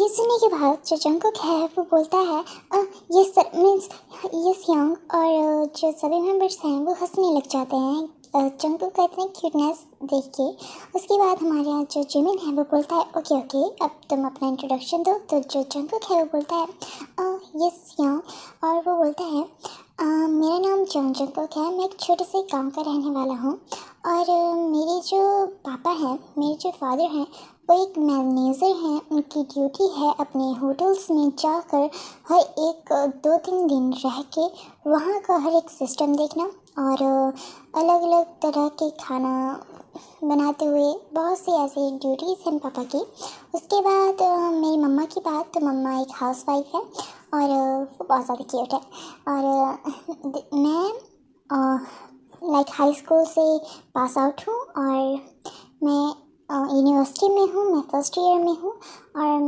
ये सुनने के बाद जो जंगकुक है वो बोलता है ये सब मीन्स यस यंग, और जो सभी मेंबर्स हैं वो हंसने लग जाते हैं जंगकुक का इतना क्यूटनेस देख के। उसके बाद हमारे यहाँ जो जिमिन है वो बोलता है ओके ओके अब तुम अपना इंट्रोडक्शन दो। तो जो जंगकुक है वो बोलता है यस यंग, और वो बोलता है मेरा नाम जंगकुक है, मैं एक छोटे से गांव का रहने वाला हूँ, और मेरे जो पापा हैं, मेरे जो फादर हैं वो एक मैनेजर हैं। उनकी ड्यूटी है अपने होटल्स में जाकर हर एक 2-3 दिन रह के वहाँ का हर एक सिस्टम देखना, और अलग अलग तरह के खाना बनाते हुए बहुत सी ऐसी ड्यूटीज़ हैं पापा की। उसके बाद मेरी मम्मा की बात, तो मम्मा एक हाउस वाइफ है और वो बहुत ज़्यादा क्यूट है। और मैं लाइक हाई स्कूल से पास आउट हूँ, और मैं यूनिवर्सिटी में हूँ, मैं फर्स्ट ईयर में हूँ, और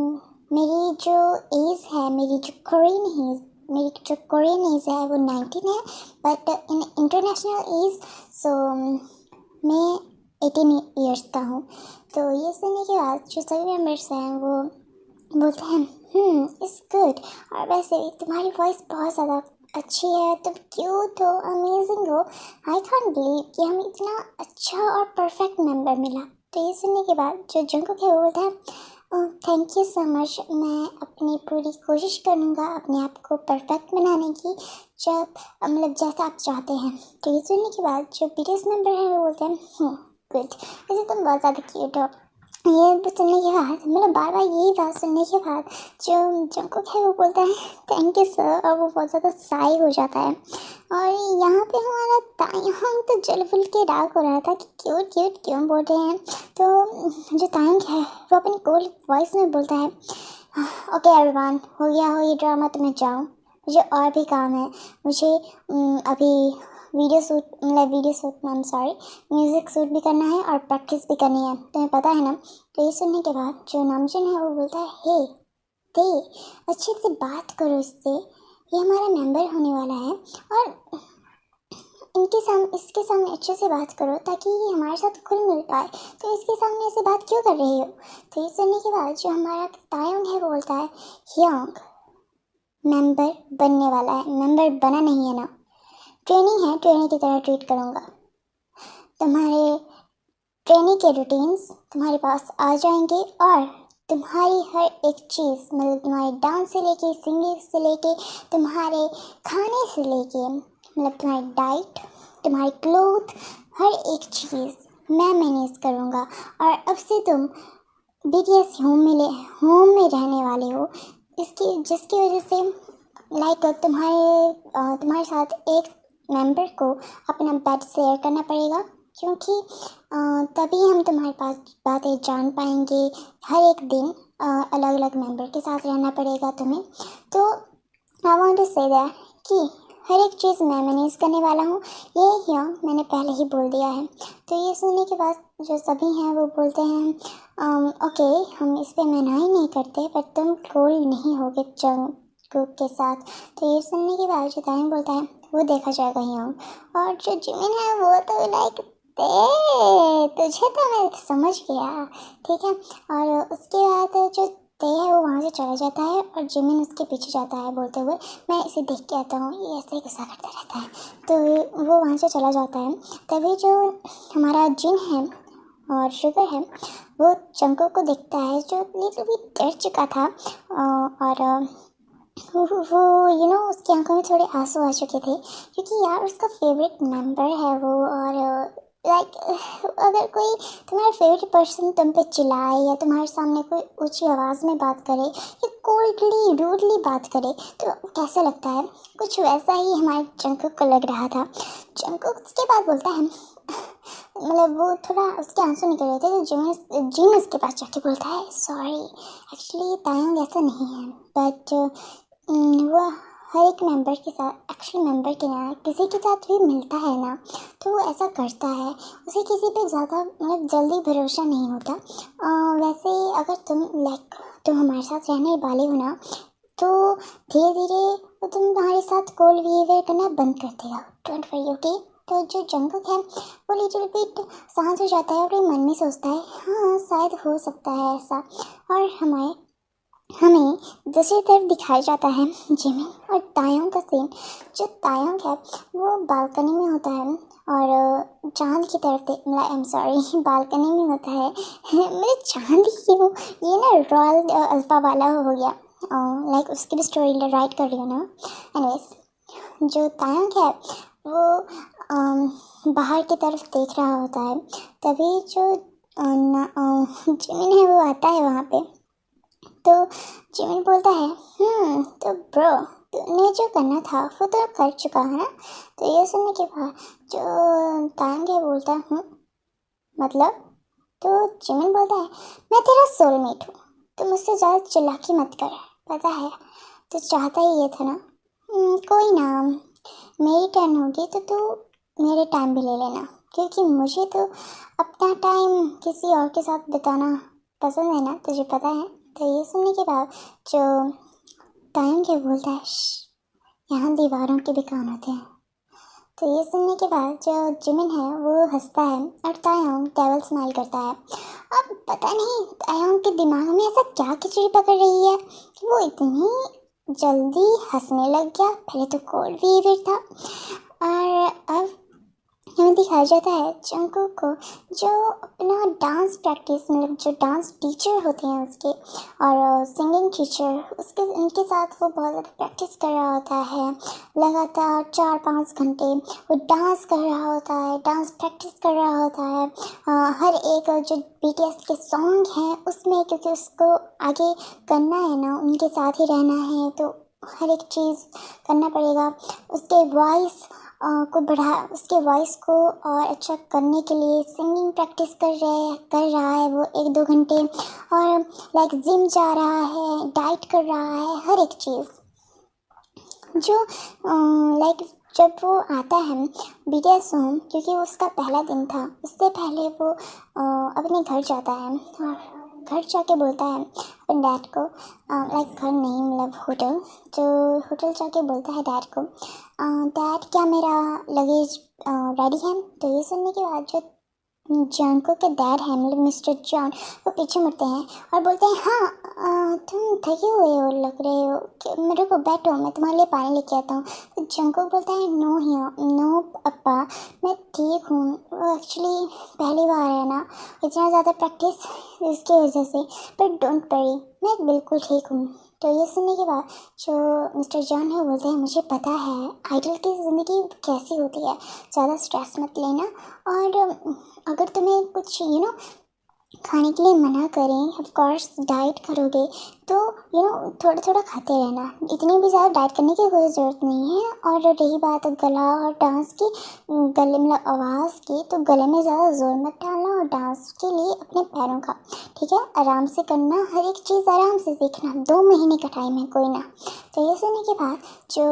मेरी जो एज है, मेरी जो कोरियन एज है वो 19 है, बट इन इंटरनेशनल एज सो मैं 18 ईयर्स का हूँ। तो ये सुनने के बाद जो सभी मेम्बर्स हैं वो बोलते हैं इट्स गुड, और वैसे भी तुम्हारी वॉइस बहुत ज़्यादा अच्छी है, तुम क्यूट हो, अमेजिंग हो, आई कांट बिलीव कि हमें इतना अच्छा और परफेक्ट मेंबर मिला। तो ये सुनने के बाद जो जंगकुक है वो बोलता है थैंक यू सो मच, मैं अपनी पूरी कोशिश करूँगा अपने आप को परफेक्ट बनाने की, जब मतलब जैसा आप चाहते हैं। तो ये सुनने के बाद जो बीटीएस मेंबर है वो बोलते हैं गुड, वैसे तुम बहुत ज़्यादा क्यूट हो। ये सुनने के बाद मतलब बार बार यही बात सुनने के बाद जो जंगकुक है वो बोलता है थैंक यू सर, और वो बहुत ज़्यादा साई हो जाता है। और यहाँ पे हमारा तायंग तो जल फुल के राग हो रहा था कि क्यूट क्यूट क्यों बोल रहे हैं। तो जो तायंग है वो अपनी कोल्ड वॉइस में बोलता है ओके एवरीवन, हो गया हो ये ड्रामा, तो मैं जाऊँ, मुझे और भी काम है, मुझे अभी म्यूज़िक शूट भी करना है और प्रैक्टिस भी करनी है, तुम्हें पता है ना। तो ये सुनने के बाद जो नामजन है वो बोलता है हे ते अच्छे से बात करो इससे, ये हमारा मेंबर होने वाला है, और इसके सामने अच्छे से बात करो ताकि ये हमारे साथ खुल मिल पाए, तो इसके सामने ऐसे बात क्यों कर रही हो। तो ये सुनने के बाद जो हमारा तायंग है वो बोलता है ह्योंग मेंबर बनने वाला है, मेंबर बना नहीं है ना, ट्रेनिंग है, ट्रेनिंग की तरह ट्रीट करूँगा, तुम्हारे ट्रेनिंग के रूटीन्स तुम्हारे पास आ जाएंगे, और तुम्हारी हर एक चीज़ मतलब तुम्हारे डांस से लेके, सिंगिंग से लेके, तुम्हारे खाने से लेके, मतलब तुम्हारी डाइट, तुम्हारी क्लोथ, हर एक चीज़ मैं मैनेज करूँगा। और अब से तुम बीटीएस होम में रहने वाले हो, जिसकी वजह से लाइक तुम्हारे साथ एक मेंबर को अपना बेड शेयर करना पड़ेगा, क्योंकि तभी हम तुम्हारे पास बातें जान पाएंगे। हर एक दिन अलग अलग मेंबर के साथ रहना पड़ेगा तुम्हें। तो I want to say that कि हर एक चीज़ मैं मैनेज करने वाला हूँ, ये हाँ मैंने पहले ही बोल दिया है। तो ये सुनने के बाद जो सभी हैं वो बोलते हैं ओके हम इस पर मनाही नहीं करते, पर तुम कोल नहीं होगे जंगकुक के साथ। तो ये सुनने के बाद जो तायंग बोलता है वो देखा जाएगा हाँ, और जो जिमिन है वो तो लाइक तुझे तो मैं समझ गया, ठीक है। और उसके बाद जो ते है वो वहाँ से चला जाता है, और जिमिन उसके पीछे जाता है बोलते हुए मैं इसे देख के आता हूँ, ये ऐसे ही गुस्सा करता रहता है। तो वो वहाँ से चला जाता है। तभी जो हमारा जिन है और शुगर है वो जंगकुक को देखता है, जो लिटिल बिट डर चुका था, और वो उसकी आंखों में थोड़े आंसू आ चुके थे, क्योंकि यार उसका फेवरेट मेंबर है वो। और लाइक अगर कोई तुम्हारा फेवरेट पर्सन तुम पे चिल्लाए या तुम्हारे सामने कोई ऊंची आवाज़ में बात करे या कोल्डली रूडली बात करे तो कैसा लगता है, कुछ वैसा ही हमारे जंगकुक को लग रहा था। जंगकुक उसके बाद बोलता है मतलब वो थोड़ा उसके आंसू निकल रहे थे, तो जिन उसके पास जाके बोलता है सॉरी एक्चुअली तायंग ऐसा नहीं है, बट वो हर एक मेंबर के साथ एक्चुअली मेंबर के ना किसी के साथ भी मिलता है ना, तो वो ऐसा करता है, उसे किसी पे ज़्यादा मतलब जल्दी भरोसा नहीं होता। वैसे अगर तुम हमारे साथ रहने वाले हो ना, तो धीरे धीरे वो तुम्हारे साथ कोल बिहेवियर करना बंद कर देगा, डोंट वरी ओके। तो जो जंगकुक है वो लिटिल बिट शांत हो जाता है और मन में सोचता है हाँ शायद हो सकता है ऐसा, और हमें दूसरी तरफ दिखाया जाता है जिमिन और तायोंग का सीन। जो तायोंग है वो बालकनी में होता है और चांद की तरफ देख, मतलब आई एम सॉरी, बालकनी में होता है मेरे चांद की वो, ये ना रॉयल अल्फा वाला हो गया, लाइक उसकी भी स्टोरी राइट कर रही हूँ ना। एनीवेज, जो तायोंग है वो बाहर की तरफ देख रहा होता है। तभी जो जिमिन है वो आता है वहाँ पे। तो जिमिन बोलता है तो ब्रो, तूने जो करना था वो तो कर चुका है ना। तो ये सुनने के बाद जो तायंग है बोलता है मतलब। तो जिमिन बोलता है मैं तेरा सोलमेट हूँ, तो मुझसे ज़्यादा चालाकी मत कर, पता है तो चाहता ही ये था ना। कोई ना, मेरी टर्न होगी तो तू मेरे टाइम भी ले लेना, क्योंकि मुझे तो अपना टाइम किसी और के साथ बिताना पसंद है ना, तुझे पता है। तो ये सुनने के बाद जो तायंग है बोलता है यहाँ दीवारों के भी कान होते हैं। तो ये सुनने के बाद जो जिमिन है वो हंसता है और तायंग डेविल स्माइल करता है। अब पता नहीं तायंग के दिमाग में ऐसा क्या खिचड़ी पकड़ रही है कि वो इतनी जल्दी हंसने लग गया। पहले तो कोल्ड बिहेवियर था और अब हमें दिखाया जाता है जंगकुक को जो अपना डांस प्रैक्टिस, मतलब जो डांस टीचर होते हैं उसके और सिंगिंग टीचर उसके, उनके साथ वो बहुत ज़्यादा प्रैक्टिस कर रहा होता है। लगातार 4-5 घंटे वो डांस कर रहा होता है, डांस प्रैक्टिस कर रहा होता है। हर एक जो BTS के सॉन्ग हैं उसमें, क्योंकि उसको आगे करना है ना, उनके साथ ही रहना है, तो हर एक चीज़ करना पड़ेगा। उसके वॉइस को उसके वॉइस को और अच्छा करने के लिए सिंगिंग प्रैक्टिस कर रहा है वो 1-2 घंटे, और लाइक जिम जा रहा है, डाइट कर रहा है, हर एक चीज़ जो लाइक जब वो आता है BTS होम, क्योंकि उसका पहला दिन था, उससे पहले वो अपने घर जाता है और घर जाके बोलता है अपने डैड को, लाइक घर नहीं मतलब होटल, जो होटल जाके बोलता है डैड को डैड क्या मेरा लगेज रेडी है। तो ये सुनने के बाद जो जंगकुक के डैड हैं, मतलब मिस्टर जॉन, वो पीछे मुड़ते हैं और बोलते हैं हाँ तुम थके हुए हो लग रहे हो, मेरे को बैठो मैं तुम्हारे लिए पानी लेके आता हूँ। तो जंगकुक बोलता है नो अप्पा, मैं ठीक हूँ, वो एक्चुअली पहली बार है ना, इतना ज़्यादा प्रैक्टिस इसकी वजह से, पर डोंट वरी मैं बिल्कुल ठीक हूँ। तो ये सुनने के बाद जो मिस्टर जॉन है बोलते हैं मुझे पता है आइडल की ज़िंदगी कैसी होती है, ज़्यादा स्ट्रेस मत लेना, और अगर तुम्हें कुछ खाने के लिए मना करें, ऑफ कोर्स डाइट करोगे तो थोड़ा थोड़ा खाते रहना, इतनी भी ज़्यादा डाइट करने की कोई ज़रूरत नहीं है। और रही बात गला और डांस की, गले मतलब आवाज़ की, तो गले में ज़्यादा जोर मत डालना, और डांस के लिए अपने पैरों का ठीक है आराम से करना, हर एक चीज़ आराम से सीखना, 2 महीने का टाइम है कोई ना। तो ये सुनने के बाद जो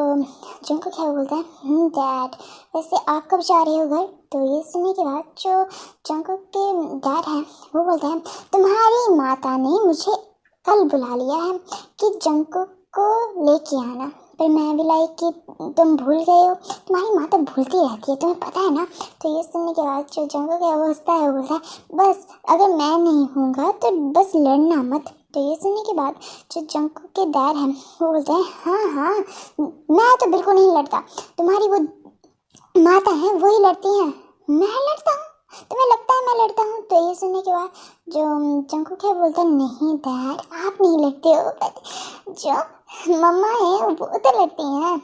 जिनको क्या बोलता है डैड वैसे आप कब जा रहे हो घर। तो ये सुनने के बाद जो जंगकुक के डैड हैं वो बोलते हैं तुम्हारी माता ने मुझे कल बुला लिया है कि जंगकुक को लेके आना, पर मैं भी लाइक कि तुम भूल गए हो, तुम्हारी माँ तो भूलती रहती है तुम्हें पता है ना। तो ये सुनने के बाद जो जंगकुक है वो हंसता है, वो बोलता है बस अगर मैं नहीं हूँगा तो बस लड़ना मत। तो ये सुनने के बाद जो जंगकुक के डैड हैं वो बोलते हैं हाँ मैं तो बिल्कुल नहीं लड़ता, तुम्हारी वो माता है वही लड़ती हैं, मैं लड़ता हूँ, तुम्हें लगता है मैं लड़ता हूँ। तो ये सुनने के बाद जो जंगकुक है बोलता नहीं डैड आप नहीं लड़ते हो, जो मम्मा है वो तो लड़ती हैं,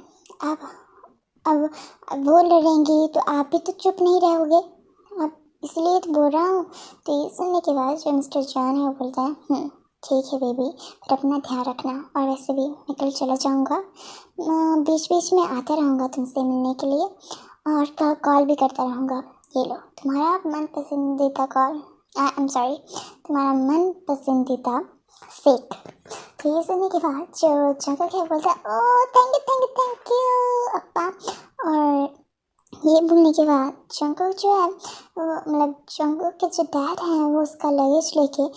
अब वो लड़ेंगी तो आप भी तो चुप नहीं रहोगे, अब इसलिए तो बोल रहा हूँ। तो ये सुनने के बाद जो मिस्टर जॉन है वो बोलता है ठीक है बेबी, पर अपना ध्यान रखना, और वैसे भी मैं कल चला जाऊँगा, बीच बीच में आता रहूँगा तुमसे मिलने के लिए, और कॉल भी करता रहूँगा। ये लो तुम्हारा मन पसंदीदा कॉल, आई एम सॉरी तुम्हारा मन पसंदीदा सेक। तो ये सुनने के बाद जो जंगकुक है बोलता है ओ थैंक यू अप्पा। और ये बोलने के बाद जंगकुक जो है मतलब जंगकुक के जो डैड हैं वो उसका लगेज लेके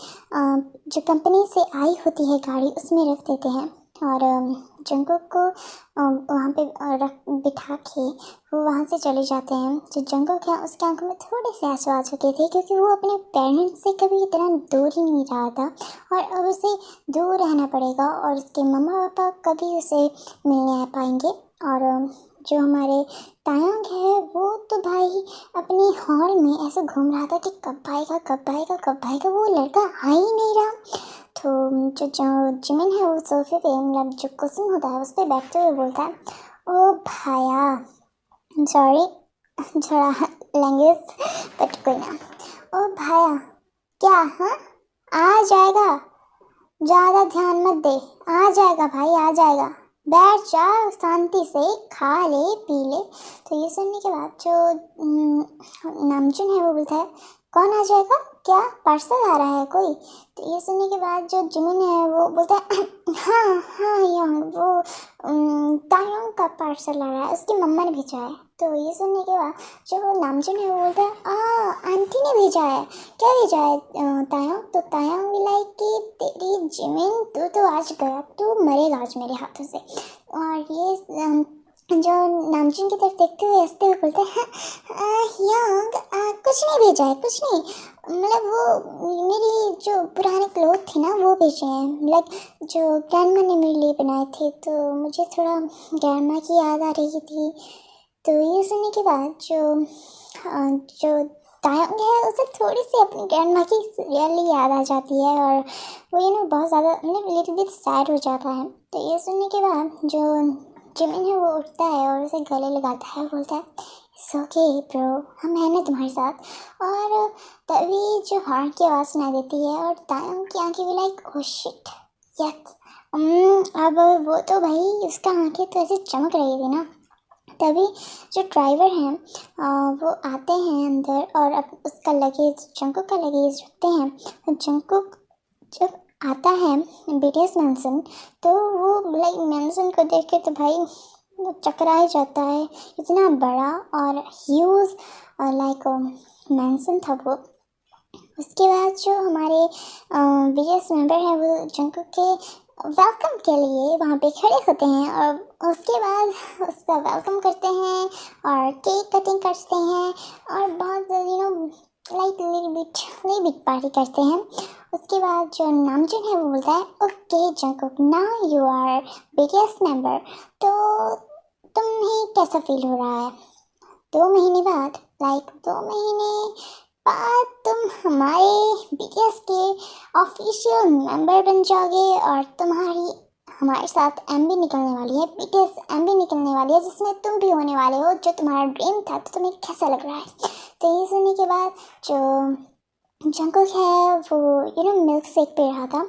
जो कंपनी से आई होती है गाड़ी उसमें रख देते हैं, और जंगकुक को वहाँ पे बिठा के वो वहाँ से चले जाते हैं। जो जंगकुक है उसकी आंखों में थोड़े से आंसू आ चुके थे, क्योंकि वो अपने पेरेंट्स से कभी इतना दूर ही नहीं रहा था और अब उसे दूर रहना पड़ेगा और उसके मम्मा पापा कभी उसे मिलने आ पाएंगे। और जो हमारे तायंग है वो तो भाई अपने हॉल में ऐसे घूम रहा था कि कब आएगा कब आएगा कब आएगा, वो लड़का आ ही नहीं रहा। तो जो जिमिन है वो सोफे पे मतलब जो कुशन होता है उस पर बैठते हुए बोलता है, ओ भाया, सॉरी थोड़ा लैंग्वेज बट कोई ना, ओ भाया क्या, हाँ आ जाएगा, ज़्यादा ध्यान मत दे, आ जाएगा भाई आ जाएगा, बैठ जा शांति से, खा ले पी ले। तो ये सुनने के बाद जो नामजुन है वो बोलता है, कौन आ जाएगा, क्या पार्सल आ रहा है कोई। तो ये सुनने के बाद जो जिमिन है वो बोलता है, हाँ हाँ यंग, वो तायोंग का पार्सल आ रहा है, उसकी मम्मा ने भेजा है। तो ये सुनने के बाद जो नामजुन है वो बोलता है, आंटी ने भेजा है, क्या भेजा है तायोंग। तो तायोंग लाइक कि तेरी जिमिन तू तो आज गया, तू मरेगा आज मेरे हाथों से। और ये जो नामजुन की तरफ देखते हुए हंसते हुए बोलते हैं, यंग कुछ नहीं भेजा है, कुछ नहीं, मतलब वो मेरी जो पुराने क्लोथ थे ना वो भेजे हैं, लाइक जो ग्रैंडमा ने मेरे लिए बनाए थे, तो मुझे थोड़ा ग्रैंडमा की याद आ रही थी। तो ये सुनने के बाद जो तायंग है उसे थोड़ी सी अपनी ग्रैंडमा की रियली याद आ जाती है और वो बहुत ज़्यादा मतलब लिटिल बिट सैड हो जाता है। तो ये सुनने के बाद जो जिमिन है वो उठता है और उसे गले लगाता है, बोलता है, इट्स ओके ब्रो, हम हैं ना तुम्हारे साथ। और तभी जो हॉर्न की आवाज़ सुनाई देती है और तायंग की आंखें भी लाइक ओह शिट यस। अब वो तो भाई उसका आंखें तो ऐसे चमक रही थी ना। तभी जो ड्राइवर हैं वो आते हैं अंदर और अब उसका लगेज, जंगकुक का लगेज रखते हैं। जंगकुक जब आता है बीटीएस मैंसन तो वो लाइक मैंसन को देख के तो भाई वो चकरा ही जाता है, इतना बड़ा और ह्यूज लाइक मैंसन था वो। उसके बाद जो हमारे बीटीएस मेंबर हैं वो जंगकुक के वेलकम के लिए वहाँ पे खड़े होते हैं और उसके बाद उसका वेलकम करते हैं और केक कटिंग करते हैं और बहुत लाइक लिटिल बिट पार्टी करते हैं। उसके बाद जो नामजुन है वो बोलता है, okay Jungkook now you are BTS member, तो तुम्हें कैसा फील हो रहा है, 2 महीने बाद लाइक 2 महीने बाद तुम हमारे बीटीएस के ऑफिशियल मेंबर बन जाओगे और तुम्हारी हमारे साथ एमबी निकलने वाली है, बीटीएस एमबी निकलने वाली है जिसमें तुम भी होने वाले हो, जो तुम्हारा ड्रीम था। तो तुम्हें कैसा लग रहा है। तो ये सुनने के बाद जो जंगकुक है वो मिल्क शेक पी रहा था,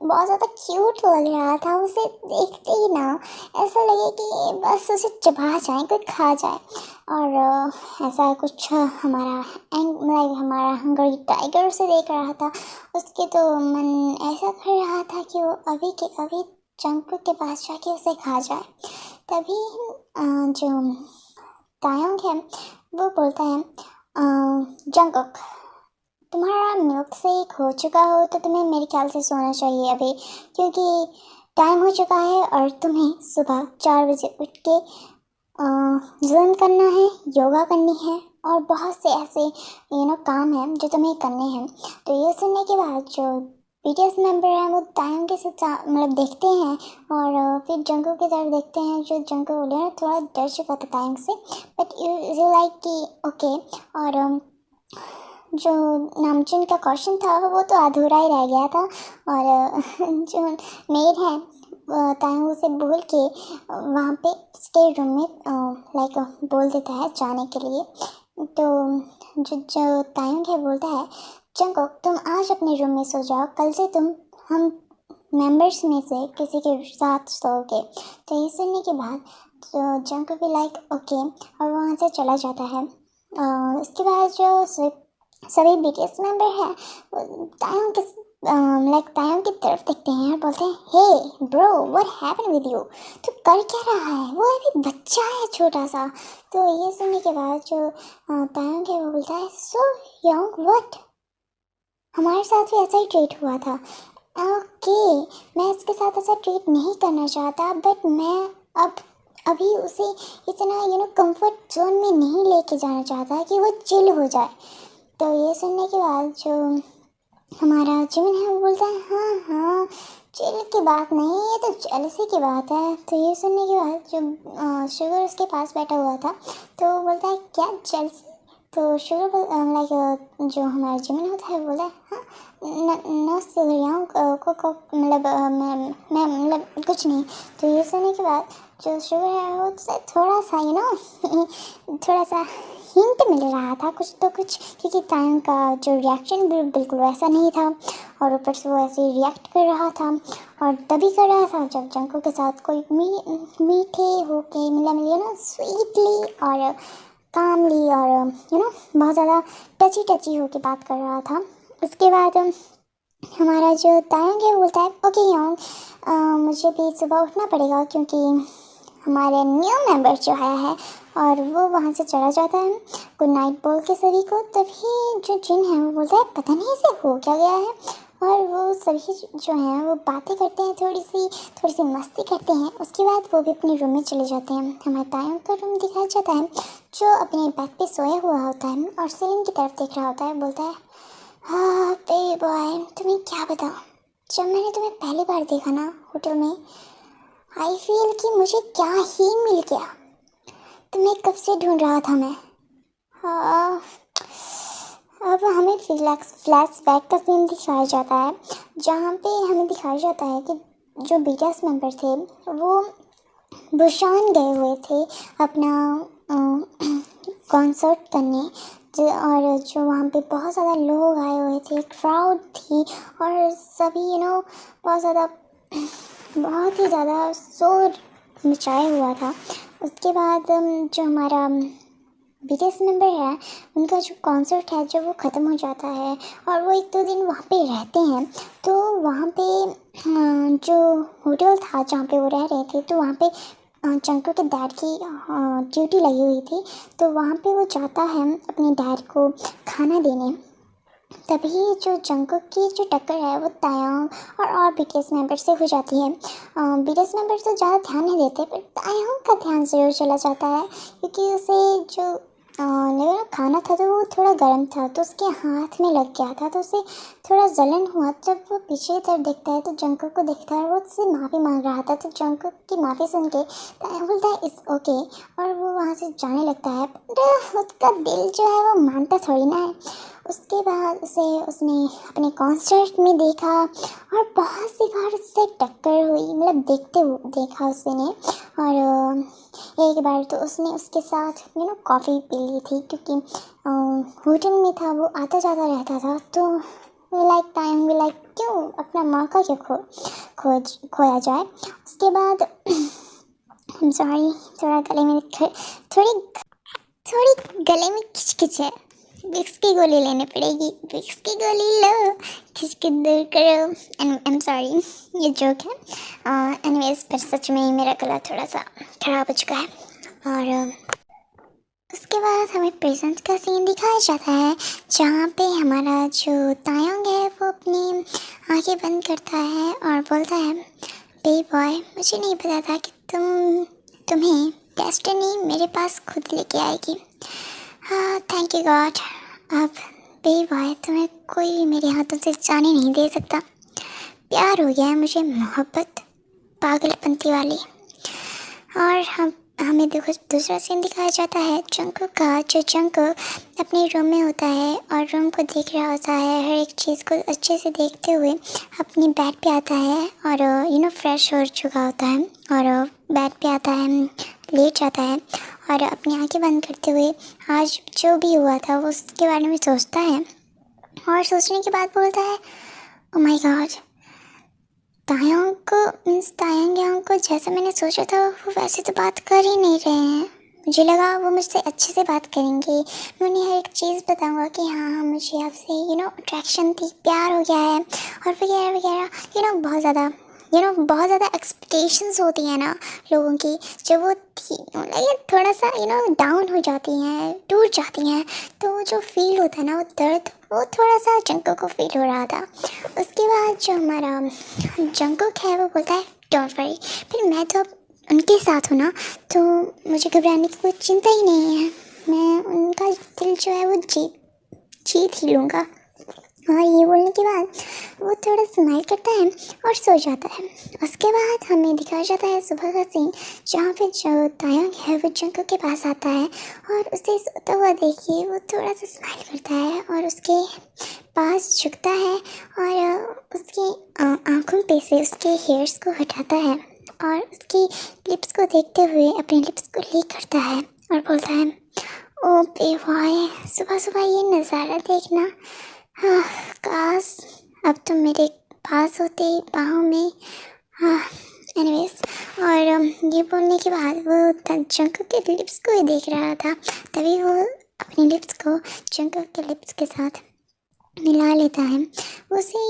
बहुत ज़्यादा क्यूट लग रहा था, उसे देखते ही ना ऐसा लगे कि बस उसे चबा जाए, कोई खा जाए। और ऐसा कुछ हमारा हंगरी टाइगर उसे देख रहा था, उसके तो मन ऐसा कर रहा था कि वो अभी के अभी जंगकुक के पास जाके उसे खा जाए। तभी जो तायंग है वो बोलता है, जंगकुक तुम्हारा मिल्क शेक हो चुका हो तो तुम्हें मेरे ख्याल से सोना चाहिए अभी, क्योंकि टाइम हो चुका है और तुम्हें सुबह 4 बजे उठ के जिम करना है, योगा करनी है और बहुत से ऐसे काम हैं जो तुम्हें करने हैं। तो ये सुनने के बाद जो बीटीएस मेंबर हैं वो टाइम के साथ मतलब देखते हैं और फिर जंगकुक की तरफ देखते हैं। जो जंगकुक थोड़ा डर चुका था टाइम से, बट यू लाइक कि ओके। और जो नामचुन का क्वेश्चन था वो तो अधूरा ही रह गया था और जो मेड है तायंग उसे बोल के वहाँ पे स्टे रूम में लाइक बोल देता है जाने के लिए। तो जो तायंग है बोलता है, जंगकुक तुम आज अपने रूम में सो जाओ, कल से तुम हम मेंबर्स में से किसी के साथ सोओगे। तो ये सुनने के बाद तो जंगकुक भी लाइक ओके और वहाँ से चला जाता है। उसके बाद जो सभी बीटीएस मेंबर हैं तायंग के तायंग की तरफ देखते हैं और बोलते हैं, hey bro what happened with you, तू कर क्या रहा है, वो अभी बच्चा है छोटा सा। तो ये सुनने के बाद जो तायंग है वो बोलता है, सो यंग व्हाट, हमारे साथ भी ऐसा ही ट्रीट हुआ था, ओके, मैं इसके साथ ऐसा ट्रीट नहीं करना चाहता, बट मैं अब अभी उसे इतना कंफर्ट जोन में नहीं लेके जाना चाहता कि वो चिल हो जाए। तो ये सुनने के बाद जो हमारा जिमिन है वो बोलता है, हाँ हाँ, चिल की बात नहीं, ये तो जेलसी की बात है। तो ये सुनने के बाद जो शुगर उसके पास बैठा हुआ था तो वो बोलता है, क्या जेलसी? तो शुगर लाइक जो हमारा जिमिन होता है वो बोलता है, हाँ न सिगरियाँ को मतलब मैं मतलब कुछ नहीं। तो ये सुनने के बाद जो शुगर है वो उससे थोड़ा सा थोड़ा सा हिंट मिल रहा था कुछ तो कुछ, क्योंकि तायंग का जो रिएक्शन बिल्कुल वैसा नहीं था और ऊपर से वो ऐसे रिएक्ट कर रहा था। और तभी कर रहा था जब जंको के साथ कोई मीठे होके मतलब स्वीटली और कामली और बहुत ज़्यादा टची होके बात कर रहा था। उसके बाद हमारा जो तायंग है वो बोलता है, ओके योंग, मुझे भी सुबह उठना पड़ेगा क्योंकि हमारे न्यू मेंबर जो आया है और वो वहाँ से चला जाता है गुड नाइट बोल के सभी को। तभी जो जिन है वो बोलता है, पता नहीं इसे हो क्या गया है। और वो सभी जो हैं वो बातें करते हैं, थोड़ी सी मस्ती करते हैं। उसके बाद वो भी अपने रूम में चले जाते हैं। हमारे तायंग का रूम दिखाया जाता है जो अपने बेड पे सोया हुआ होता है और सीलिंग की तरफ देख रहा होता है। बोलता है, हाँ बेबी बॉय, तुम्हें क्या बताऊँ, जब मैंने तुम्हें पहली बार देखा ना होटल में, आई फील कि मुझे क्या ही मिल गया। तुम्हें कब से ढूंढ रहा था मैं। हाँ, अब हमें फ्लैशबैक का सीन दिखाया जाता है जहाँ पे हमें दिखाया जाता है कि जो बीटीएस मेंबर थे वो बुसान गए हुए थे अपना कॉन्सर्ट करने। और जो वहाँ पे बहुत ज़्यादा लोग आए हुए थे, क्राउड थी और सभी बहुत ही ज़्यादा शोर मचाया हुआ था। उसके बाद जो हमारा बीटीएस मेंबर है उनका जो कॉन्सर्ट है जो वो ख़त्म हो जाता है और वो 1-2 दिन वहाँ पे रहते हैं। तो वहाँ पे जो होटल था जहाँ पे वो रह रहे थे तो वहाँ पे जंको के डैड की ड्यूटी लगी हुई थी। तो वहाँ पे वो जाता है अपने डैड को खाना देने। तभी जो जंकुक की जो टक्कर है वो तायांग और बीटीएस मेंबर से हो जाती है। बीटीएस मेंबर तो ज़्यादा ध्यान नहीं देते पर तायांग का ध्यान ज़रूर चला जाता है क्योंकि उसे जो खाना था तो वो थोड़ा गर्म था तो उसके हाथ में लग गया था तो उसे थोड़ा जलन हुआ। जब वो पीछे की तरफ देखता है तो जंकुक को देखता है, वो उससे माफ़ी मांग रहा था। तो जंकुक की माफ़ी सुन के तायांग बोलता है इट्स ओके और वो वहाँ से जाने लगता है। पर उसका दिल जो है वो मानता थोड़ी ना है। उसके बाद उसने अपने कॉन्सर्ट में देखा और बहुत सी बार उससे टक्कर हुई, मतलब देखा उसने। और एक बार तो उसने उसके साथ कॉफ़ी पी ली थी क्योंकि होटल में था, वो आता जाता रहता था। तो लाइक क्यों अपना मौका क्यों खोया जाए। उसके बाद सॉरी, थोड़ा गले में थोड़ी गले में खिचखिच है, विक्स की गोली लेनी पड़ेगी। विक्स की गोली लो, खिचखिच दूर करो। आई एम सॉरी, ये जोक है। एनीवेज पर सच में मेरा गला थोड़ा सा खराब हो चुका है। और उसके बाद हमें प्रेजेंस का सीन दिखाया जाता है जहाँ पे हमारा जो तायांग है वो अपनी आंखें बंद करता है और बोलता है, बेबी बॉय, मुझे नहीं पता था कि तुम्हें डेस्टिनी मेरे पास खुद लेके आएगी। हाँ, थैंक यू गॉड। अब बेबी बॉय, तुम्हें कोई भी मेरे हाथों से जाने नहीं दे सकता। प्यार हो गया है मुझे, मोहब्बत पागलपंती वाली। और हमें देखो दूसरा सीन दिखाया जाता है जंकुक का, जो जंकुक अपने रूम में होता है और रूम को देख रहा होता है, हर एक चीज़ को अच्छे से देखते हुए अपनी बेड पे आता है और फ्रेश हो चुका होता है और बेड पे आता है, लेट जाता है और अपनी आंखें बंद करते हुए आज जो भी हुआ था वो उसके बारे में सोचता है। और सोचने के बाद बोलता है, ओ माय गॉड, तायांग को जैसा मैंने सोचा था वो वैसे तो बात कर ही नहीं रहे हैं। मुझे लगा वो मुझसे अच्छे से बात करेंगे, मैं उन्हें हर एक चीज़ बताऊंगा कि हाँ मुझे आपसे अट्रैक्शन थी, प्यार हो गया है और वगैरह वगैरह। बहुत ज़्यादा एक्सपेक्टेशंस होती हैं ना लोगों की, जब वो थोड़ा सा डाउन हो जाती हैं, टूट जाती हैं, तो वो जो फील होता है ना वो दर्द वो थोड़ा सा जंकुक को फील हो रहा था। उसके बाद जो हमारा जंकुक है वो बोलता है डोंट वरी, फिर मैं तो अब उनके साथ हूँ ना, तो मुझे घबराने की कोई चिंता ही नहीं है, मैं उनका दिल जो है वो जीत ही लूँगा। और ये बोलने के बाद वो थोड़ा स्माइल करता है और सो जाता है। उसके बाद हमें दिखाया जाता है सुबह का सीन, जहाँ पे जो तायंग है वो जंकुक के पास आता है और उसे सोता हुआ देखिए वो थोड़ा सा स्माइल करता है और उसके पास झुकता है और उसकी आँखों पे से उसके हेयर्स को हटाता है और उसकी लिप्स को देखते हुए अपने लिप्स को लीक करता है और बोलता है, ओ बेवाय, सुबह सुबह ये नज़ारा देखना, हाँ काश अब तुम मेरे पास होते बाहों में। हाँ एनीवेज, और ये बोलने के बाद वो जंकुक के लिप्स को ही देख रहा था, तभी वो अपने लिप्स को जंकुक के लिप्स के साथ मिला लेता है। उसे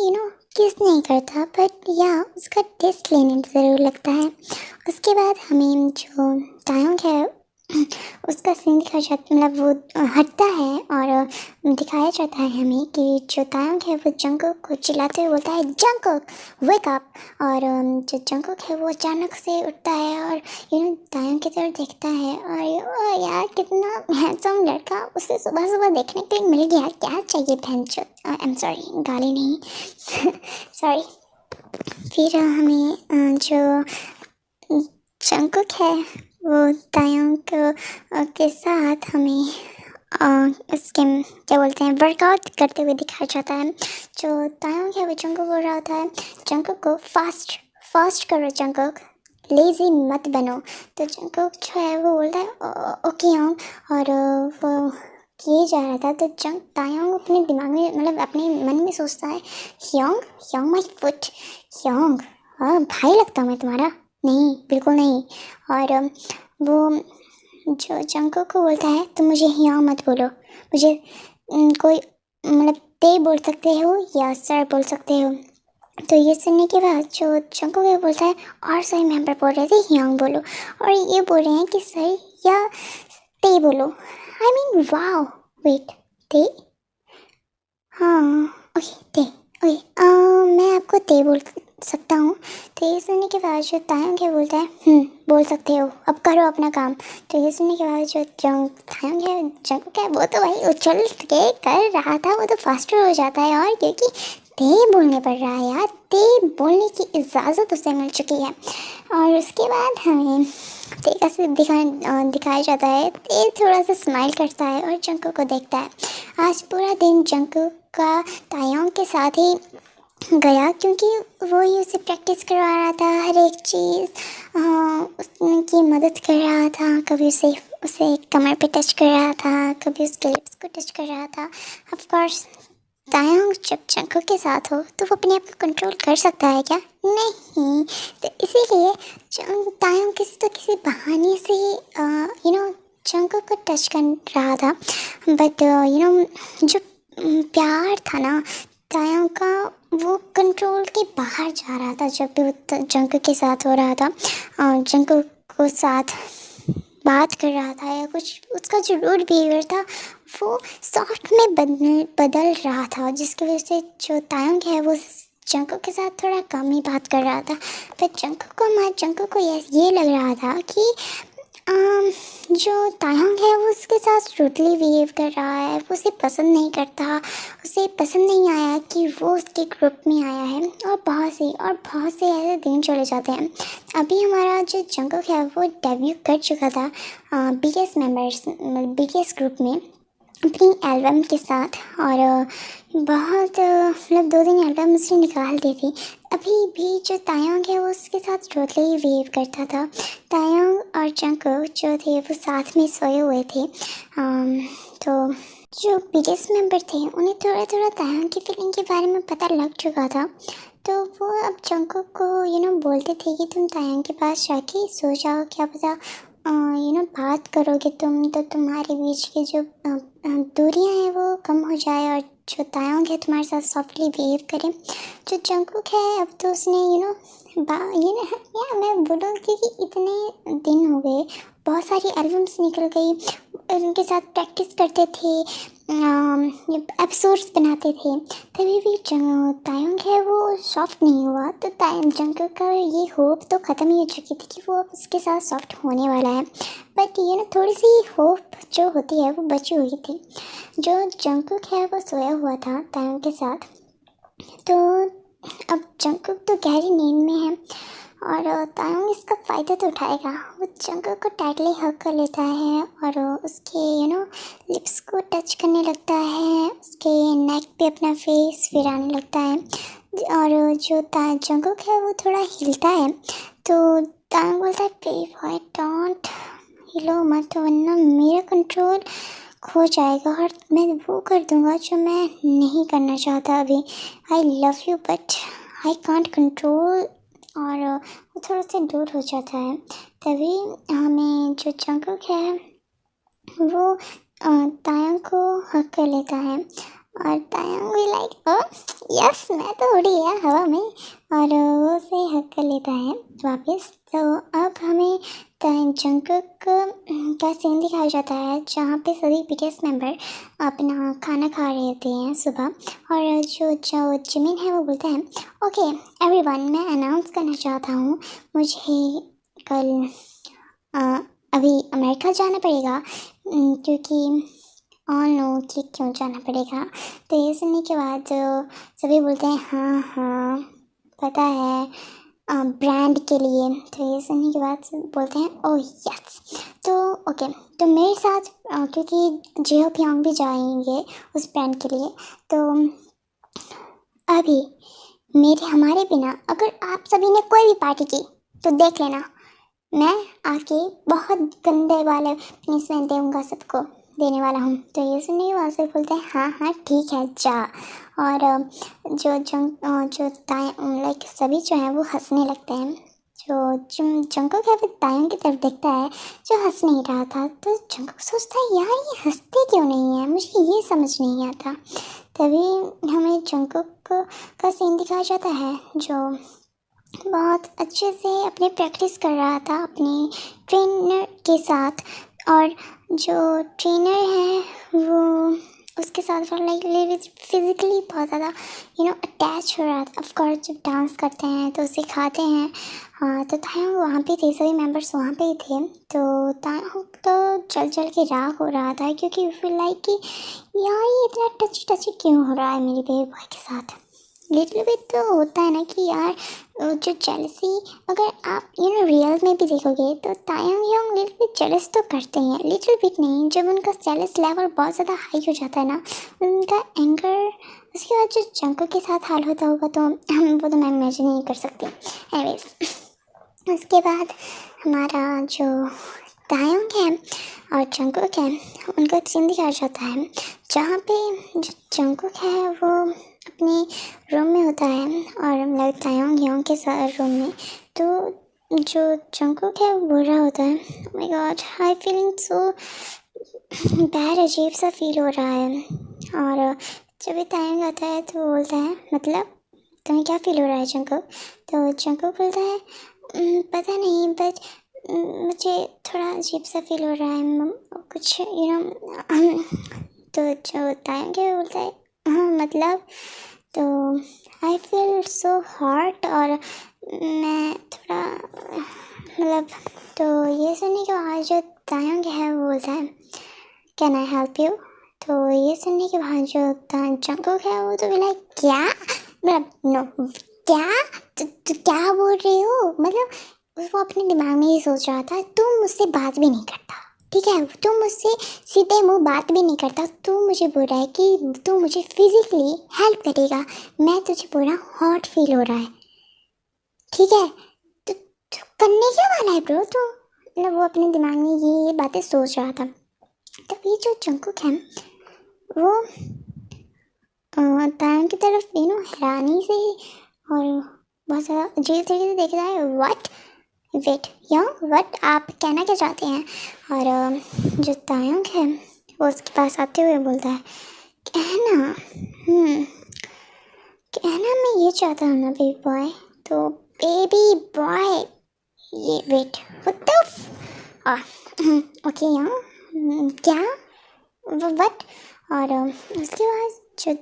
किस नहीं करता, बट या उसका टेस्ट लेने ज़रूर लगता है। उसके बाद हमें जो तायंग है उसका सीन दिखाया जाता, मतलब वो हटता है और दिखाया जाता है हमें कि जो तायंग है वो जंकुक को चिल्लाते हुए बोलता है, जंकुक वेक अप। और जो जंकुक है वो अचानक से उठता है और तायंग की तरफ देखता है और यार कितना हैंडसम लड़का उसे सुबह सुबह देखने के लिए मिल गया, क्या चाहिए भैंचो। आई एम सॉरी, गाली नहीं सॉरी। फिर हमें जो जंकुक है वो तायंग के साथ हमें उसके क्या बोलते हैं वर्कआउट करते हुए दिखाया जाता है। जो तायंग है वो जंकुक बोल रहा होता है, जंकुक को फास्ट करो जंकुक, लेज़ी मत बनो। तो जंकुक जो है वो बोलता है ओके योंग, और वो किए जा रहा था। तो तायंग अपने दिमाग में, मतलब अपने मन में सोचता है, योंग माई फुट, योंग हाँ भाई लगता हूँ मैं तुम्हारा, नहीं बिल्कुल नहीं। और वो जो जंकुक को बोलता है, तुम मुझे हियांग मत बोलो, मुझे कोई मतलब ते बोल सकते हो या सर बोल सकते हो। तो ये सुनने के बाद जो जंकुक है बोलता है, और सही मेंबर बोल रहे थे हियांग बोलो, और ये बोल रहे हैं कि सर या ते बोलो। आई मीन वाओ, वेट ते, हाँ ओके ते, ओके मैं आपको ते बोल सकता हूँ। तो ये सुनने के बाद जो तायंग है बोलता है, बोल सकते हो, अब करो अपना काम। तो ये सुनने के बाद जो तायंग है, जंकुक है, वो तो भाई उछल के कर रहा था, वो तो फास्टर हो जाता है, और क्योंकि ते बोलने पड़ रहा है यार, ते बोलने की इजाज़त उसे मिल चुकी है। और उसके बाद हमें ते का से दिखाया जाता है, ते थोड़ा सा स्माइल करता है और जंकुक को देखता है। आज पूरा दिन जंकुक का तायंग के साथ ही गया, क्योंकि वो ही उसे प्रैक्टिस करवा रहा था, हर एक चीज़ उसकी मदद कर रहा था। कभी उसे कमर पे टच कर रहा था, कभी उसके लिप्स को टच कर रहा था। ऑफ कोर्स तायंग जब जंकुक के साथ हो तो वो अपने आप को कंट्रोल कर सकता है क्या? नहीं। तो इसीलिए तायंग किसी बहाने से जंकुक को टच कर रहा था, बट जो प्यार था ना तायंग का, वो कंट्रोल के बाहर जा रहा था। जब भी वो जंकुक के साथ हो रहा था और जंकुक को साथ बात कर रहा था या कुछ, उसका जो रूड बिहेवियर था वो सॉफ्ट में बदल रहा था, जिसकी वजह से जो तायंग है वो जंकुक के साथ थोड़ा कम ही बात कर रहा था। पर जंकुक को ये लग रहा था कि जो तायंग है वो उसके साथ रूडली बिहेव कर रहा है, वो उसे पसंद नहीं करता, उसे पसंद नहीं आया कि वो उसके ग्रुप में आया है। और बहुत से ऐसे दिन चले जाते हैं। अभी हमारा जो जंकुक है वो डेब्यू कर चुका था बीटीएस मेंबर्स, बीटीएस ग्रुप में अपनी एल्बम के साथ, और बहुत मतलब 2 दिन एल्बम उसने निकाल दी थी। अभी भी जो तायंग है वो उसके साथ रोटली वेव करता था। तायंग और जंकुक जो थे वो साथ में सोए हुए थे। तो जो बीटीएस मेंबर थे उन्हें थोड़ा थोड़ा तायंग की फीलिंग के बारे में पता लग चुका था। तो वो अब जंकुक को बोलते थे कि तुम तायंग के पास जाके सो जाओ, क्या पता बात करोगे तुम तो तुम्हारे बीच के जो दूरियां हैं वो कम हो जाए और जो तायोंग है तुम्हारे साथ सॉफ्टली बिहेव करे। जो जंगकुक है अब तो उसने या मैं बोलूँ क्योंकि इतने दिन हो गए, बहुत सारी एल्बम्स निकल गई, उनके साथ प्रैक्टिस करते थे, एपिसोड्स बनाते थे, तभी भी तायोंग है वो सॉफ्ट नहीं हुआ। तो जंगकुक का ये होप तो ख़त्म ही हो चुकी थी कि वो अब उसके साथ सॉफ्ट होने वाला है। बट थोड़ी सी होप जो होती है वो बची हुई थी। जो जंगकुक है वो सोया हुआ था तायोंग के साथ। तो अब जंगकुक तो गहरी नींद में है और तायोंग इसका फ़ायदा तो उठाएगा। वो जंगकुक को टाइटली हग कर लेता है और उसके लिप्स को टच करने लगता है, उसके नेक पे अपना फेस फिराने लगता है। और जो जंगकुक है वो थोड़ा हिलता है तो तायोंग बोलता है प्लीज बॉय डोंट हिलो मत, वरना मेरा कंट्रोल खो जाएगा और मैं वो कर दूंगा जो मैं नहीं करना चाहता अभी। आई love you but I can't control. और वो थोड़ा सा दूर हो जाता है। तभी हमें जो जंगकुक है वो तायंग को हक कर लेता है और तायंग भी लाइक यस मैं तो उड़ी है हवा में, और वो उसे हक कर लेता है वापस। तो अब हमें जंगकुक का सीन दिखाया जाता है जहाँ पे सभी बीटीएस मेंबर अपना खाना खा रहे होते हैं सुबह। और जो जिमिन है वो बोलता है ओके एवरीवन, मैं अनाउंस करना चाहता हूँ मुझे कल अभी अमेरिका जाना पड़ेगा क्योंकि नो कि क्यों जाना पड़ेगा। तो ये सुनने के बाद सभी बोलते हैं हाँ हाँ पता है ब्रांड के लिए। तो ये सुनने के बाद बोलते हैं ओह यस। तो ओके तो मेरे साथ क्योंकि जेहो प्योंग भी जाएंगे उस ब्रांड के लिए, तो अभी हमारे बिना अगर आप सभी ने कोई भी पार्टी की तो देख लेना मैं आके बहुत गंदे वाले पनिशमेंट दूंगा, सबको देने वाला हूँ। तो ये सुनने के बाद से बोलते हैं हाँ हाँ ठीक है जा। और लाइक सभी जो हैं वो हंसने लगते हैं। जो जंगकुक है वो तायोंग की तरफ देखता है जो हंस नहीं रहा था। तो जंगकुक सोचता है यार ये हंसते क्यों नहीं है, मुझे ये समझ नहीं आता। तभी हमें जंगकुक का सीन दिखाया जाता है जो बहुत अच्छे से अपनी प्रैक्टिस कर रहा था अपने ट्रेनर के साथ। और जो ट्रेनर है वो उसके साथ लाइक फिज़िकली बहुत ज़्यादा अटैच हो रहा था। ऑफकोर्स जब डांस करते हैं तो सिखाते हैं। हाँ तो तायोंग वहाँ पे थे, सभी मेंबर्स वहाँ पे ही थे। तो तायोंग तो चल चल के राग हो रहा था क्योंकि फील लाइक कि यार ये इतना टची क्यों हो रहा है मेरे बेबी बॉय के साथ। लिटिल बिट तो होता है ना कि यार जो जेलसी अगर आप रियल में भी देखोगे तो तायोंग योंग लिटिल बिट जेलस तो करते हैं, लिटिल बिट नहीं। जब उनका जेलस लेवल बहुत ज़्यादा हाई हो जाता है ना उनका एंगर, उसके बाद जो जंगकुक के साथ हाल होता होगा तो वो तो मैं इमेजिन नहीं कर सकती। एनीवेज उसके बाद हमारा जो तायोंग है और जंगकुक है उनका सीन दिखाया जाता है जहाँ पे जो जंगकुक है वो अपने रूम में होता है और मतलब तायोंग योंग के साथ रूम में। तो जो जंगकुक है वो बोल रहा होता है oh my God I feeling so bad, अजीब सा फील हो रहा है। और जब भी तायोंग आता है तो बोलता है मतलब तुम्हें क्या फील हो रहा है जंगकुक। तो जंगकुक बोलता है पता नहीं बट मुझे थोड़ा अजीब सा फील हो रहा है कुछ तो जो तायोंग है बोलता है हाँ मतलब। तो आई फील सो हॉट और मैं थोड़ा मतलब। तो ये सुनने के बाद जो तायोंग है वो बोलता है कैन आई हेल्प यू। तो ये सुनने के बाद जो जंगकुक है वो तो बोला क्या मतलब नो क्या तू क्या बोल रही हो। मतलब वो अपने दिमाग में ये सोच रहा था तू मुझसे बात भी नहीं करता, ठीक है, तू मुझसे सीधे मुंह बात भी नहीं करता, तू मुझे बोल रहा है कि तू मुझे फिजिकली हेल्प करेगा, मैं तुझे बोल रहा हॉट फील हो रहा है, ठीक है, तो करने क्या वाला है ब्रो। तो मतलब वो अपने दिमाग में ये बातें सोच रहा था। तभी जो जंगकुक है वो तायोंग की तरफ हैरानी से और बहुत ज़्यादा अजीब तरीके से देख रहा है। व्हाट वेट योंग व्हाट, आप कहना क्या चाहते हैं। और जो तायोंग है वो उसके पास आते हुए बोलता है, कहना कहना मैं ये चाहता हूँ ना बेबी बॉय। तो बेबी बॉय ये वेट व्हाट द ओके यहाँ क्या व्हाट। और उसके बाद जो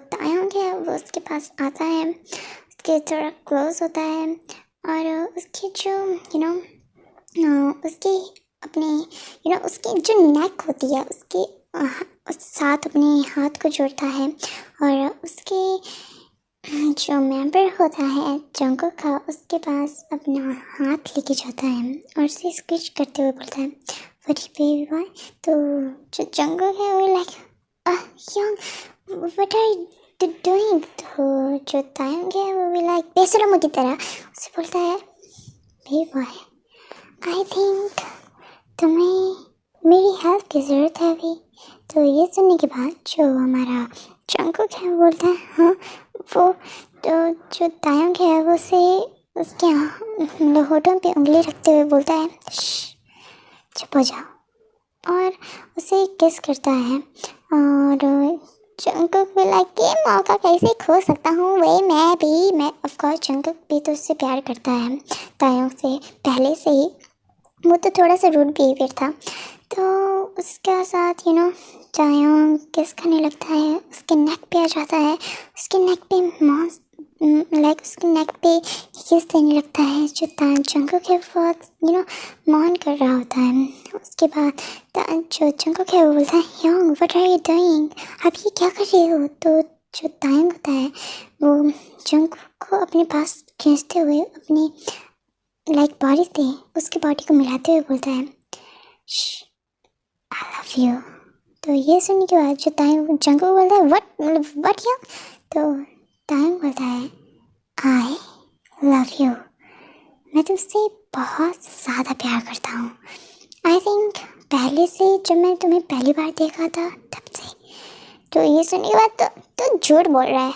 तायंग है वो उसके पास आता है, उसके थोड़ा क्लोज होता है और उसकी जो उसकी अपने उसकी जो नेक होती है उसके उस साथ अपने हाथ को जोड़ता है और उसके जो मेंबर होता है जंगकुक का उसके पास अपना हाथ लेके जाता है और उसे स्क्विच करते हुए बोलता है व्हाट बेबी बॉय। तो जो जंगकुक है वो like what are you doing. तो जो तायंग है वो भी लाइक बेशरम की तरह उसे बोलता है बेबी बॉय आई थिंक तुम्हें मेरी हेल्प की ज़रूरत है अभी। तो ये सुनने के बाद जो हमारा जंगकुक है वो बोलता है हाँ। वो तो जो तायंग है वो उसे उसके होठों पे उंगली रखते हुए बोलता है चुप हो जाओ और उसे किस करता है। और जंगकुक भी लाइक ये मौका कैसे खो सकता हूँ वे मैं ऑफ कोर्स जंगकुक भी तो उससे प्यार करता है तायंग से पहले से ही। वो तो थोड़ा सा रूड बिहेवियर था तो उसका साथ तायंग किस करने लगता है, उसके नेक पे आ जाता है, उसके नेक पे उसके नेक पे किस देने लगता है। जो जंगकुक है बहुत मौन कर रहा होता है। उसके बाद जो जंगकुक है वो बोलता है योंग व्हाट आर यू डूइंग, आप ये क्या कर रहे हो। तो जो तायंग होता है वो जंगकुक को अपने पास खींचते हुए अपनी बॉडी से उसकी बॉडी को मिलाते हुए बोलता है आई लव यू। तो ये सुनने के बाद जो तायंग जंगकुक बोलता है व्हाट या। तो तायंग बोलता है आई लव यू, मैं तुमसे बहुत ज़्यादा प्यार करता हूँ। आई थिंक पहले से जब मैं तुम्हें पहली बार देखा था तब से। तो ये सुनने के बाद तो झूठ बोल रहा है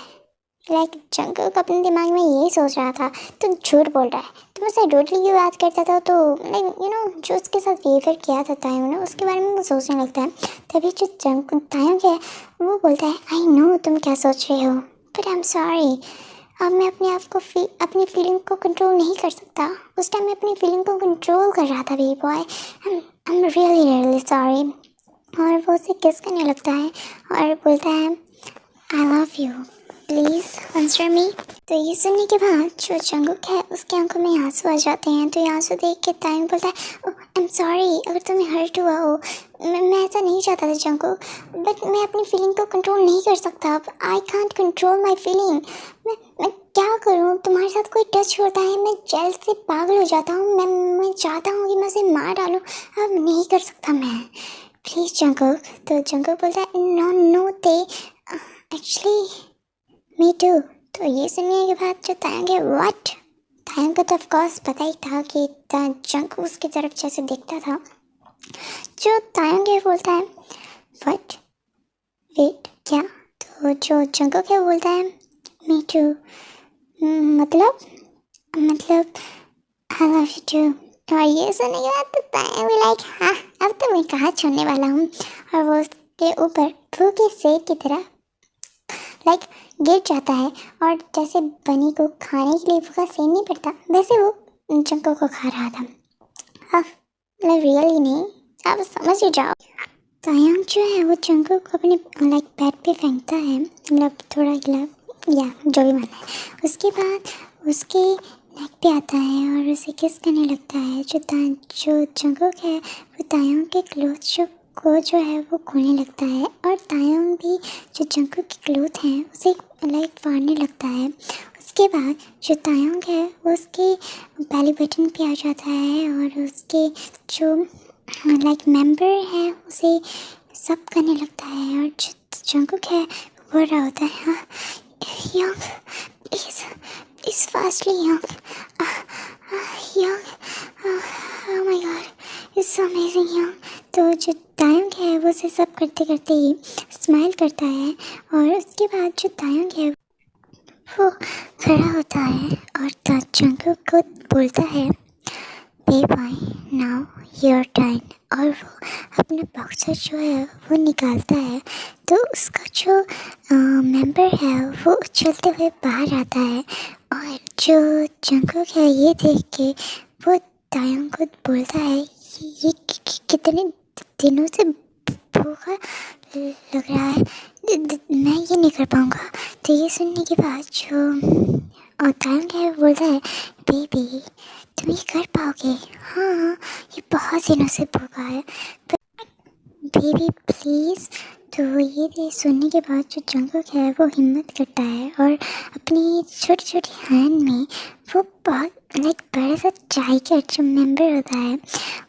जंगकुक अपने दिमाग में यही सोच रहा था तो झूठ बोल रहा है। तो मुझसे रूडली की बात करता था तो जो उसके साथ बिहेवियर किया था तायंग ने उसके बारे में वो सोचने लगता है। तभी जो तायंग है वो बोलता है आई नो तुम क्या सोच रहे हो बट आई एम सॉरी। अब मैं अपने आप को अपनी फीलिंग को कंट्रोल नहीं कर सकता। उस टाइम मैं अपनी फीलिंग को कंट्रोल कर रहा था baby boy, I am really sorry. और वो उसे किस करने लगता है और बोलता है I love you please answer me. तो ये सुनने के बाद जो जंगकुक है उसकी आंखों में आंसू आ जाते हैं। तो ये आंसू देख के तायंग बोलता है आई एम सॉरी अगर तुम्हें हर्ट हुआ हो, मैं ऐसा नहीं चाहता था जंगकुक बट मैं अपनी फीलिंग को कंट्रोल नहीं कर सकता। I can't control my feeling. मैं क्या करूँ, तुम्हारे साथ कोई टच होता है मैं जेल से पागल हो जाता हूँ। मैं चाहता हूँ कि मैं उसे मार डालूँ, अब नहीं कर सकता मैं, प्लीज़ जंगकुक। तो जंगकुक बोलता है नो ते एक्चुअली मी टू। तो ये सुनने के बाद जो तायंग है व्हाट, तायंग को तो ऑफकोर्स पता ही था कि जंगकुक उसकी तरफ जैसे देखता था। जो तायंग है बोलता है व्हाट वेट क्या। तो जो जंगकुक है बोलता है मी टू मतलब आई लव यू टू। और ये सुनने के बाद तो तायंग भी लाइक हाँ अब तो मैं कहाँ छोड़ने वाला हूँ। और वो उसके ऊपर भूख के सेक की तरह गिर जाता है और जैसे बनी को खाने के लिए भूखा सेक नहीं पड़ता वैसे वो जंगकुक को खा रहा था। अब रियली नहीं, आप समझ ही जाओ। तायंग जो है वो जंगकुक को अपने बेड पे फेंकता है, थोड़ा हिला या जो भी माना है। उसके बाद उसके नेक पे आता है और उसे किस करने लगता है। जो जंगकुक है वो तायंग के क्लोथ को जो है वो खोलने लगता है और तायंग भी जो जंगकुक के क्लोथ हैं उसे फाड़ने लगता है। उसके बाद जो तायंग है वो उसके बेली बटन पे आ जाता है और उसके जो मेंबर है उसे सब करने लगता है। और जो जंगकुक है वो बोल रहा होता है हाँ Yong please fastly Yong oh my God it's so amazing Yong. तो जो तायंग है वो उसे सब करते करते ही स्माइल करता है और उसके बाद जो तायंग है वो खड़ा होता है और जंगकुक को बोलता है baby boy now your turn. और वो अपना बॉक्सर जो है वो निकालता है तो उसका जो मेंबर है वो उछलते हुए बाहर आता है। और जो जंगकुक है ये देख के वो तायोंग को बोलता है ये कितने दिनों से भूखा लग रहा है, मैं ये नहीं कर पाऊँगा। तो ये सुनने के बाद जो तायोंग है वो बोलता है बेबी तुम ये कर पाओगे, हाँ ये बहुत दिनों से भूखा है, बेबी प्लीज़। तो ये सुनने के बाद जो जंगकुक है वो हिम्मत करता है और अपनी छोटी छोटी हैंड में वो बहुत लाइक बड़ा सा चाय का जो मेंबर होता है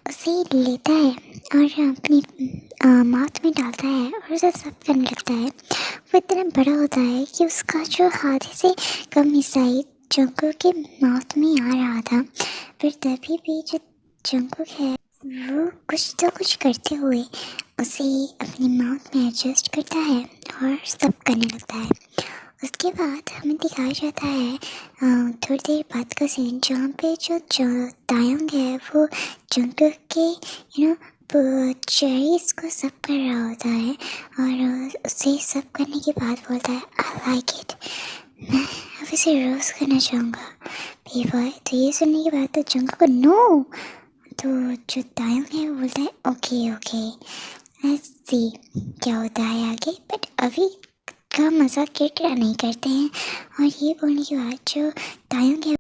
उसे लेता है और अपनी माउथ में डालता है और उसे सब करने लगता है। वो इतना बड़ा होता है कि उसका जो आधे से कम हिस्सा ही जंगकुक के माउथ में आ रहा था। फिर तभी भी जो जंगकुक है वो कुछ तो कुछ करते हुए उसे अपनी माउथ में एडजस्ट करता है और सब करने लगता है। उसके बाद हमें दिखाया जाता है थोड़ी देर बाद का सीन जहाँ पे जो तायोंग है वो जंगकुक के चेरीज को सब कर रहा होता है और उसे सब करने के बाद बोलता है आई लाइक इट, मैं अब इसे रोज़ करना चाहूँगा बॉय। तो ये सुनने के बाद तो जंगकुक को नो, तो जो तायोंग है वो बोलता है ओके ओके लेट्स सी क्या होता है आगे, बट अभी का मज़ाक किरकिरा नहीं करते हैं। और ये बोलने के बाद जो तायोंग है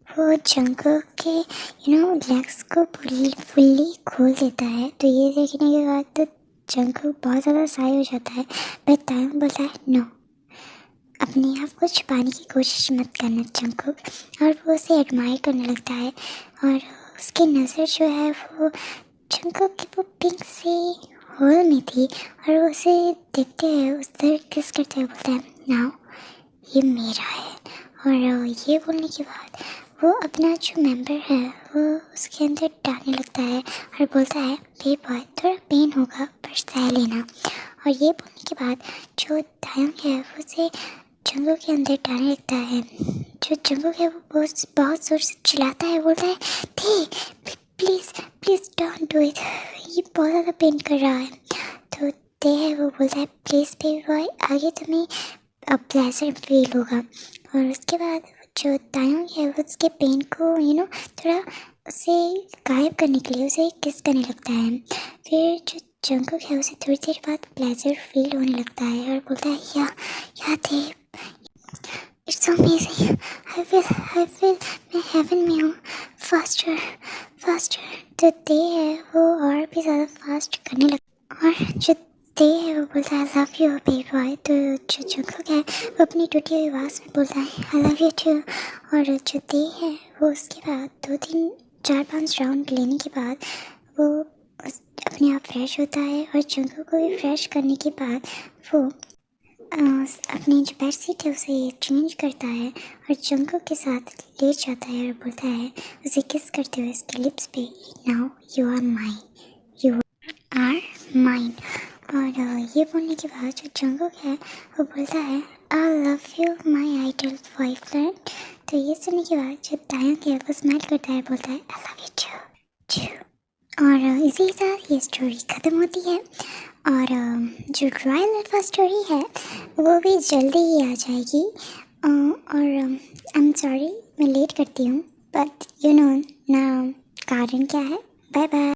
वो जंगकुक के लेग्स को फुल्ली खोल देता है। तो ये देखने के बाद तो जंगकुक बहुत ज़्यादा साई हो जाता है, बट तायोंग बोलता है नो, अपने आप को छुपाने की कोशिश मत करना जंगकुक। और वो उसे एडमायर करने लगता है और उसकी नज़र जो है वो जंगकुक की वो पिंक से होल में थी और वो उसे देखते हुए उस तरह किस करते हुए बोलता है नाउ ये मेरा है। और ये बोलने के बाद वो अपना जो मेंबर है वो उसके अंदर डालने लगता है और बोलता है बे बॉय थोड़ा पेन होगा पर सह लेना। और ये बोलने के बाद जो तायोंग है वो उसे जंगल के अंदर डालने लगता है। जो जंगल है वो बहुत जोर से चिल्लाता है, बोलता है थे please please don't do it, ये बहुत ज़्यादा पेन कर रहा है। तो ते है वो बोलता है प्लीज़ बेबी बॉय आगे तुम्हें प्लेजर फील होगा। और उसके बाद जो तायोंग है वो उसके पेन को थोड़ा उसे गायब करने के लिए उसे किस करने लगता है। फिर जो जंगकुक है उसे थोड़ी देर बाद प्लेजर फील होने लगता है और बोलता है या थे इट्स अमेजिंग, आई फील मैं हेवन में हूँ, फास्टर फास्टर। जो ते है वो और भी ज़्यादा फास्ट करने लगता और जो ते है वो बोलता है I love you baby boy. तो जो जंगकुक है वो अपनी टूटी हुई आवाज़ में बोलता है आई लव यू टू। और जो ते है वो उसके बाद 2-3-4-5 राउंड लेने के बाद वो अपने आप फ्रेश होता है और जंगकुक को भी फ्रेश करने के बाद वो अपनी जो बेड शीट है उसे चेंज करता है और जंगकुक के साथ ले जाता है और बोलता है उसे किस करते हुए उसके लिप्स पे now you are mine, you are mine. और ये बोलने के बाद जो जंगकुक है वो बोलता है I love you my idol boyfriend. तो ये सुनने के बाद जो तायोंग है वो स्माइल करता है, बोलता है आई लव यू टू। और इसी के साथ ये स्टोरी ख़त्म होती है और जो रॉयल अल्फा स्टोरी है वो भी जल्दी ही आ जाएगी। और आई एम सॉरी मैं लेट करती हूँ, बट यू नो ना कारण क्या है। Bye bye.